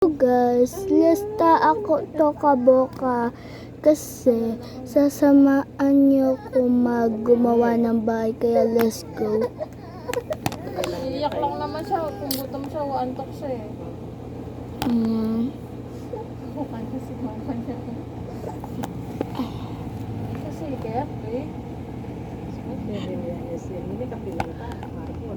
Guys, lista ako to kaboka kasi sasamaan niyo ko gumawa ng bahay kaya let's go. Iyak lang naman siya. Kung gutom siya, antok siya eh. Bukan kasi mama niya. Kasi kaya eh. Hindi ka pilata, Marco.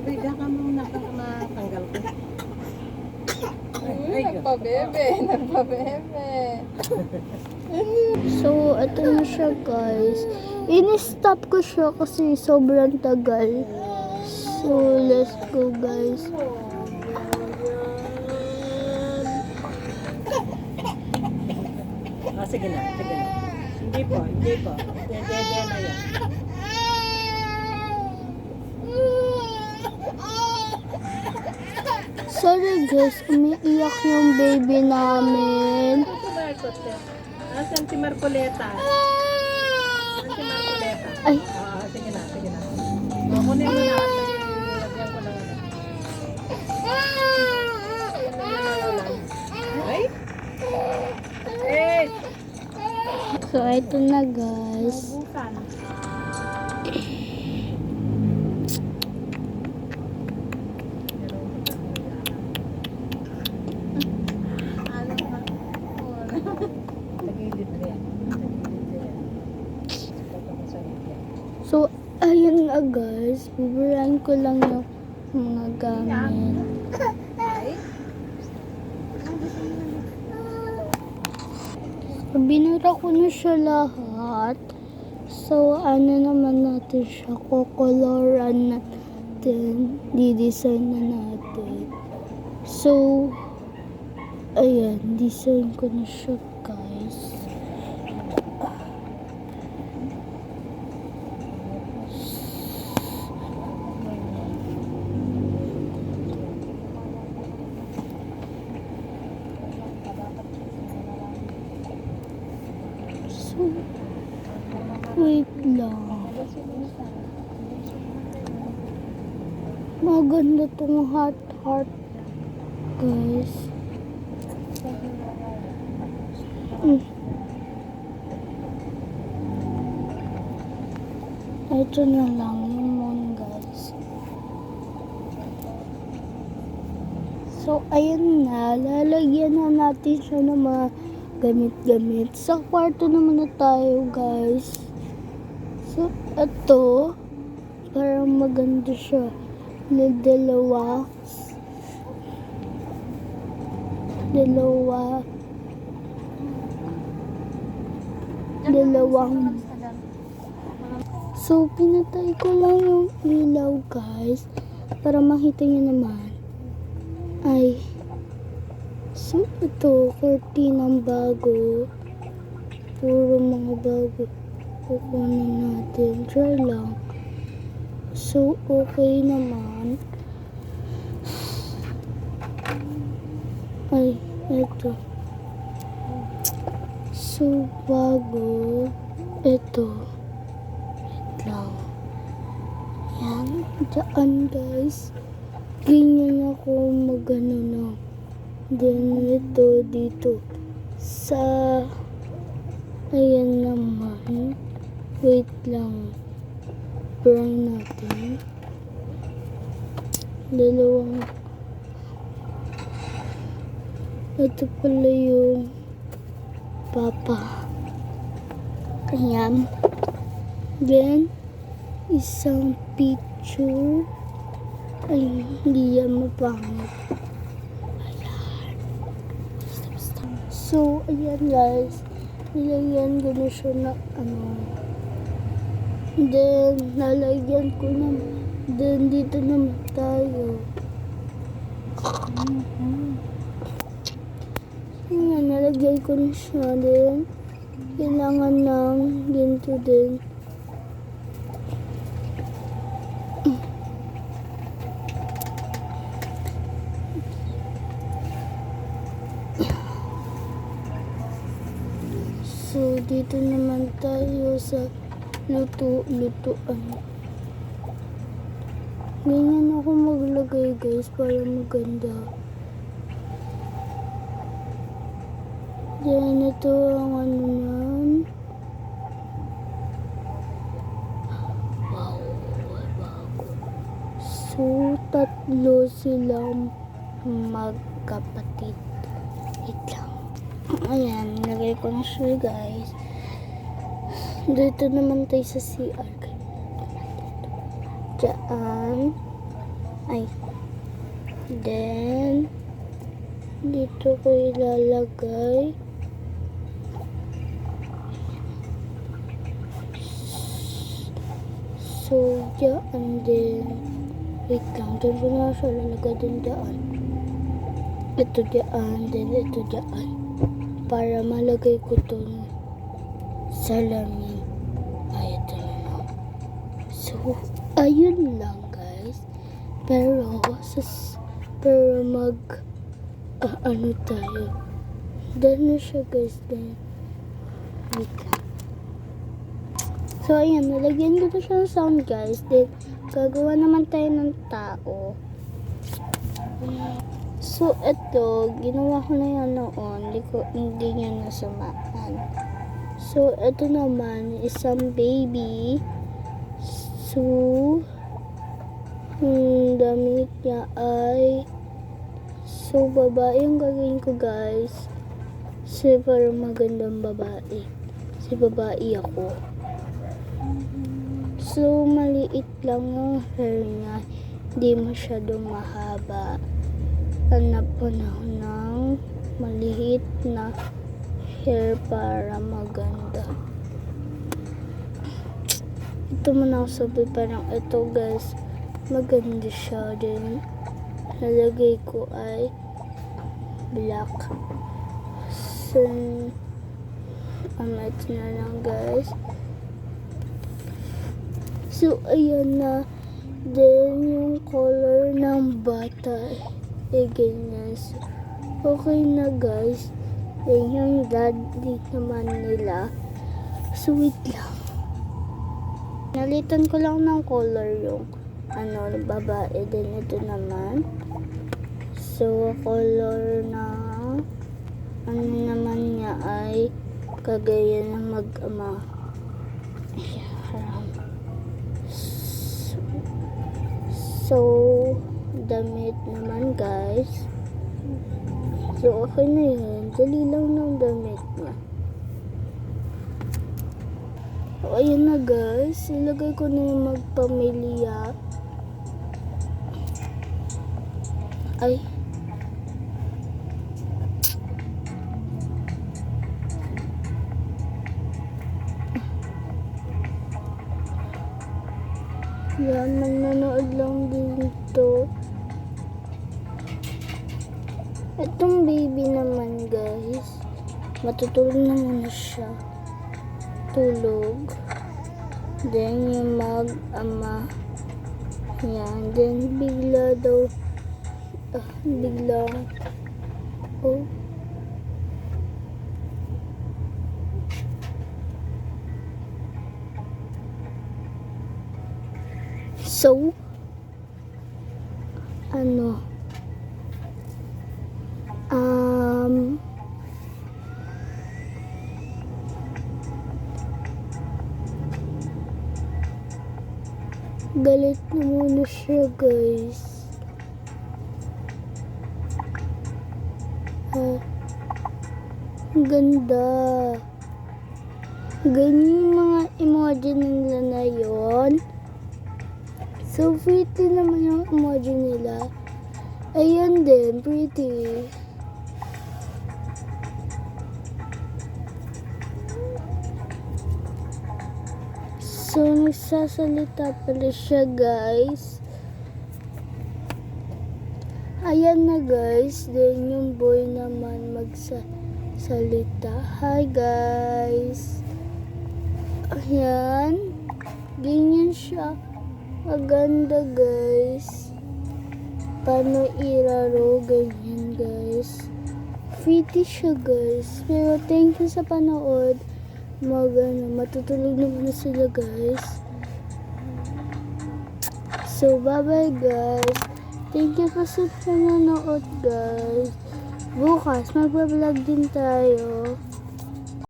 Bigyan ka muna ka matanggal ko. Nagpabebe. So, ito na siya guys. In-stop ko siya kasi sobrang tagal. So, let's go guys. Sige na. Hindi po. Hindi na yan. Sorry guys, umiiyak yung baby namin. Asan si Marcoleta? Ay, Sige na. Kunin mo na. Lagyan ko lang. Ay? so ito na guys. Bukan. So, ayun nga guys, buburahin ko lang yung mga gamit. So, binura ko na siya lahat. So, ano naman natin siya, kukoloran natin, didesign na natin. So, ayan, design ko na siya guys. So, wait lang. Maganda tong heart guys. Ito na lang yung moon guys. So, ayun na. Lalagyan na natin siya ng mga gamit-gamit. Sa kwarto naman na tayo guys. So, ito. Parang maganda siya. Dalawang. So, pinatay ko lang yung ilaw guys. Para makita nyo naman. Ay. So, ito, kortinang bago. Puro mga bago. Kukunin natin. Try lang. So, okay naman. Ay, ito. So, bago. Ito. Wait lang. Yan. Diyan, guys. Ganyan ako magano na. Then, ito dito. Sa, ayan naman. Wait lang. Burn natin. Dalawang. Ito pala yung papa. Ayan. Then, isang picture. Ay, hindi yan mapangit. So, ayan guys. Nilagyan ko na siya na Then, nalagyan ko na. Then, dito naman tayo. Ayan, nalagyan ko na siya. Then, kailangan ng ginto din. So, dito naman tayo sa lutuan. Ganyan ako maglagay guys para maganda. Then ito ang ano yan. Wow, bago. So, tatlo silang magkapatid. Wait lang. Ayan, nilagay ko na siya guys. Dito naman tayo sa CR. Diyan. Ay. Then, dito ko ilalagay. So, diyan din. Wait lang, dyan ko na siya lalagay din dyan. Ito dyan, then ito dyan. Para malagay ko itong salamin. Ay, ito na lang. So, ayun lang guys. Pero ano tayo. Dahil na siya guys. Then, wait lang. So, ayan. Nalagyan ko na siya ng sound guys. Then, gagawa naman tayo ng tao. So, ito. Ginawa ko na yan noon. Hindi niya nasumaan. So, ito naman. Isang baby. So, damit niya ay babae yung gagawin ko guys. So, parang magandang babae. Si babae ako. So, maliit lang yung hair niya. Hindi masyadong mahaba. Hanap po ng maliit na hair para maganda. Ito muna ako sabi, parang ito guys, maganda siya din. Nalagay ko ay black. So, ito na lang guys. So, ayan na. Then, yung color ng bata, ganyan. So, okay na guys. Then, yung daddy naman nila. So, wait lang. Nalitan ko lang ng color yung babae. Then, ito naman. So, color na naman niya ay kagaya ng mag-ama. So, damit naman guys. So, okay na yun. Dali lang ng damit niya. So, ayun na guys. Ilagay ko na yung magpamilya. Ay. Yan, nanonood lang dito. Itong baby naman guys, matutulog na muna siya. Tulog. Then yung mag-ama. Yan. Then bigla daw, oh. So, galit na muna siya guys. Ang ganda. Ganyan yung mga emoji nila na yun. So, pretty naman yung emoji nila. Ayan din, pretty. So, nagsasalita pala siya, guys. Ayan na, guys. Then, yung boy naman magsasalita. Hi, guys. Ayan. Ganyan siya. Maganda guys. Paano iraro ganyan guys. Pretty siya guys. Pero thank you sa panood. Matutulog na muna sila guys. So, bye-bye guys. Thank you po sa panonood guys. Bukas, magbablog din tayo.